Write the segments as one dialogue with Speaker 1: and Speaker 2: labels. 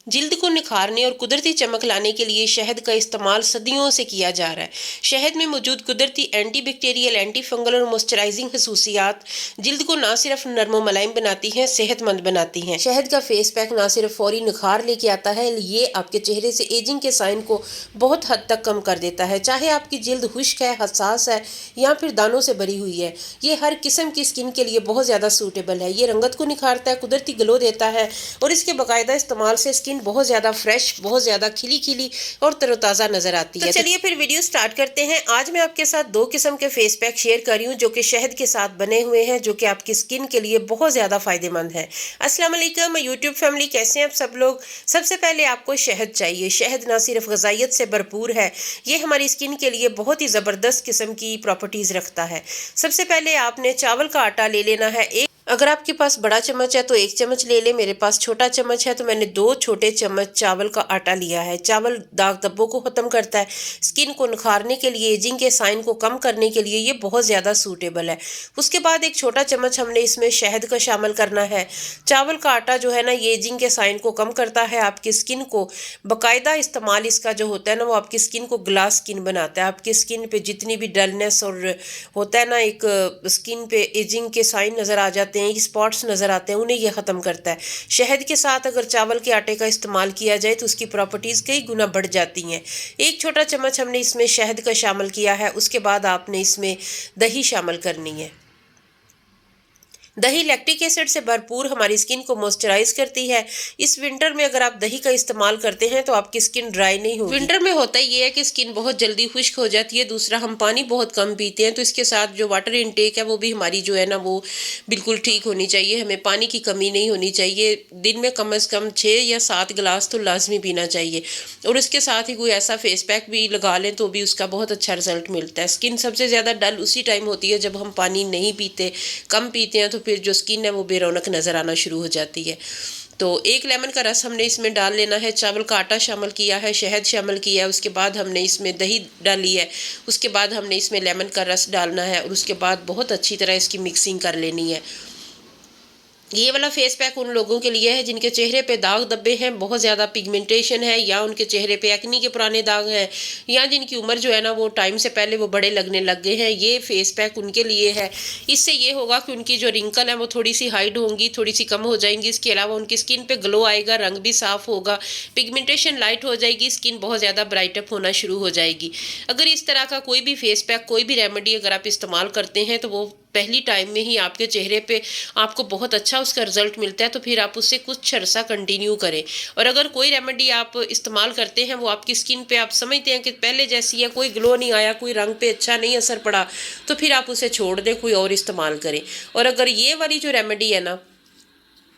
Speaker 1: जल्द को निखारने और कुदरती चमक लाने के लिए शहद का इस्तेमाल सदियों से किया जा रहा है। शहद में मौजूद कुदरती एंटी बैक्टीरियल, एंटी फंगल और मॉइस्चराइजिंग खसूसियात जल्द को ना सिर्फ नरम व मुलायम बनाती हैं, सेहतमंद बनाती हैं। शहद का फेस पैक ना सिर्फ फौरी निखार लेके आता है, ये आपके चेहरे से एजिंग के साइन को बहुत हद तक कम कर देता है। चाहे आपकी जल्द खुश्क है, हसास है या फिर दानों से भरी हुई है, ये हर किस्म की स्किन के लिए बहुत ज़्यादा सूटेबल है। ये रंगत को निखारता है, कुदरती ग्लो देता है और इसके बाकायदा इस्तेमाल से स्किन बहुत ज़्यादा फ्रेश, बहुत ज़्यादा खिली खिली और तरोताज़ा नज़र आती है। तो चलिए फिर वीडियो स्टार्ट करते हैं। आज मैं आपके साथ 2 किस्म के फेस पैक शेयर कर रही हूँ जो कि शहद के साथ बने हुए हैं, जो कि आपकी स्किन के लिए बहुत ज़्यादा फ़ायदेमंद है। अस्सलाम वालेकुम यूट्यूब फैमिली, कैसे हैं आप सब लोग। सबसे पहले आपको शहद चाहिए। शहद ना सिर्फ ग़िज़ाइयत से भरपूर है, ये हमारी स्किन के लिए बहुत ही ज़बरदस्त किस्म की प्रॉपर्टीज़ रखता है। सबसे पहले आपने चावल का आटा ले लेना है। अगर आपके पास बड़ा चम्मच है तो 1 चम्मच ले ले। मेरे पास छोटा चम्मच है तो मैंने 2 छोटे चम्मच चावल का आटा लिया है। चावल दाग धब्बों को ख़त्म करता है, स्किन को निखारने के लिए, एजिंग के साइन को कम करने के लिए ये बहुत ज़्यादा सूटेबल है। उसके बाद 1 छोटा चम्मच हमने इसमें शहद का शामिल करना है। चावल का आटा जो है ना, ये एजिंग के साइन को कम करता है, आपकी स्किन को बाकायदा इस्तेमाल इसका जो होता है ना, वो आपकी स्किन को ग्लास स्किन बनाता है। आपकी स्किन पे जितनी भी डलनेस और होता है ना, एक स्किन पे एजिंग के साइन नज़र आ जाते हैं, स्पॉट्स नज़र आते हैं, उन्हें यह ख़त्म करता है। शहद के साथ अगर चावल के आटे का इस्तेमाल किया जाए तो उसकी प्रॉपर्टीज़ कई गुना बढ़ जाती हैं। 1 छोटा चम्मच हमने इसमें शहद का शामिल किया है। उसके बाद आपने इसमें दही शामिल करनी है। दही लैक्टिक एसिड से भरपूर हमारी स्किन को मॉइस्चराइज करती है। इस विंटर में अगर आप दही का इस्तेमाल करते हैं तो आपकी स्किन ड्राई नहीं होगी। विंटर में होता ये है कि स्किन बहुत जल्दी खुश्क हो जाती है। दूसरा, हम पानी बहुत कम पीते हैं, तो इसके साथ जो वाटर इनटेक है वो भी हमारी जो है ना, वो बिल्कुल ठीक होनी चाहिए। हमें पानी की कमी नहीं होनी चाहिए। दिन में कम से कम 6 या 7 गिलास तो लाजमी पीना चाहिए। और इसके साथ ही कोई ऐसा फेस पैक भी लगा लें तो भी उसका बहुत अच्छा रिजल्ट मिलता है। स्किन सबसे ज़्यादा डल उसी टाइम होती है जब हम पानी नहीं पीते, कम पीते हैं, तो फिर जो स्किन है वो बेरौनक नज़र आना शुरू हो जाती है। तो 1 लेमन का रस हमने इसमें डाल लेना है। चावल का आटा शामिल किया है, शहद शामिल किया है, उसके बाद हमने इसमें दही डाली है, उसके बाद हमने इसमें लेमन का रस डालना है और उसके बाद बहुत अच्छी तरह इसकी मिक्सिंग कर लेनी है। ये वाला फेस पैक उन लोगों के लिए है जिनके चेहरे पे दाग धब्बे हैं, बहुत ज़्यादा पिगमेंटेशन है, या उनके चेहरे पे एक्नी के पुराने दाग हैं, या जिनकी उम्र जो है ना वो टाइम से पहले वो बड़े लगने लग गए हैं। ये फेस पैक उनके लिए है। इससे ये होगा कि उनकी जो रिंकल है वो थोड़ी सी हाइड होंगी, थोड़ी सी कम हो जाएंगी। इसके अलावा उनकी स्किन पे ग्लो आएगा, रंग भी साफ़ होगा, पिगमेंटेशन लाइट हो जाएगी, स्किन बहुत ज़्यादा ब्राइटअप होना शुरू हो जाएगी। अगर इस तरह का कोई भी फेस पैक, कोई भी रेमेडी अगर आप इस्तेमाल करते हैं तो वो पहली टाइम में ही आपके चेहरे पे आपको बहुत अच्छा उसका रिजल्ट मिलता है, तो फिर आप उससे कुछ अर्सा कंटिन्यू करें। और अगर कोई रेमेडी आप इस्तेमाल करते हैं वो आपकी स्किन पे आप समझते हैं कि पहले जैसी है, कोई ग्लो नहीं आया, कोई रंग पे अच्छा नहीं असर पड़ा, तो फिर आप उसे छोड़ दें, कोई और इस्तेमाल करें। और अगर ये वाली जो रेमेडी है ना,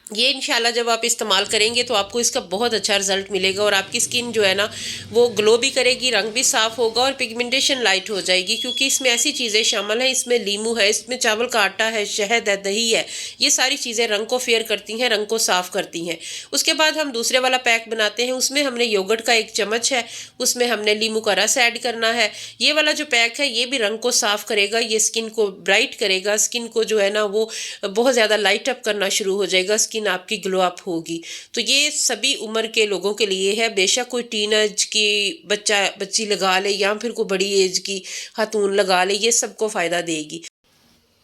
Speaker 1: ये इंशाल्लाह जब आप इस्तेमाल करेंगे तो आपको इसका बहुत अच्छा रिजल्ट मिलेगा और आपकी स्किन जो है ना वो ग्लो भी करेगी, रंग भी साफ़ होगा और पिगमेंटेशन लाइट हो जाएगी। क्योंकि इसमें ऐसी चीज़ें शामिल हैं, इसमें लीमू है, इसमें चावल का आटा है, शहद है, दही है। ये सारी चीज़ें रंग को फेयर करती हैं, रंग को साफ़ करती हैं। उसके बाद हम दूसरे वाला पैक बनाते हैं। उसमें हमने योगर्ट का 1 चम्मच है, उसमें हमने लीमू का रस ऐड करना है। ये वाला जो पैक है ये भी रंग को साफ़ करेगा, ये स्किन को ब्राइट करेगा, स्किन को जो है ना वो बहुत ज़्यादा लाइट अप करना शुरू हो जाएगा, स्किन आपकी ग्लो अप होगी। तो ये सभी उम्र के लोगों के लिए है। बेशक कोई टीन एज की बच्ची लगा ले या फिर कोई बड़ी एज की खातून लगा ले, ये सबको फ़ायदा देगी।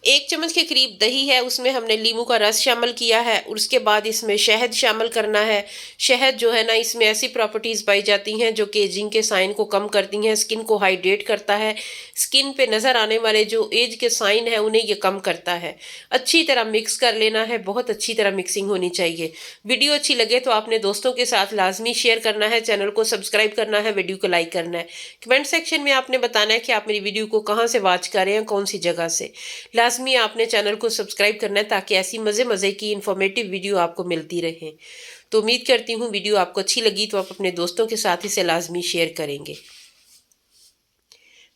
Speaker 1: 1 चम्मच के करीब दही है, उसमें हमने लीमू का रस शामिल किया है और उसके बाद इसमें शहद शामिल करना है। शहद जो है ना, इसमें ऐसी प्रॉपर्टीज़ पाई जाती हैं जो कि एजिंग के साइन को कम करती हैं, स्किन को हाइड्रेट करता है, स्किन पे नज़र आने वाले जो एज के साइन हैं उन्हें ये कम करता है। अच्छी तरह मिक्स कर लेना है, बहुत अच्छी तरह मिक्सिंग होनी चाहिए। वीडियो अच्छी लगे तो आपने दोस्तों के साथ लाजमी शेयर करना है, चैनल को सब्सक्राइब करना है, वीडियो को लाइक करना है। कमेंट सेक्शन में आपने बताना है कि आप मेरी वीडियो को कहाँ से वॉच कर रहे हैं, कौन सी जगह से। लाजमी आपने चैनल को सब्सक्राइब करना है ताकि ऐसी मज़े की इन्फॉर्मेटिव वीडियो आपको मिलती रहे। तो उम्मीद करती हूँ वीडियो आपको अच्छी लगी तो आप अपने दोस्तों के साथ इसे लाजमी शेयर करेंगे।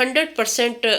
Speaker 1: 100%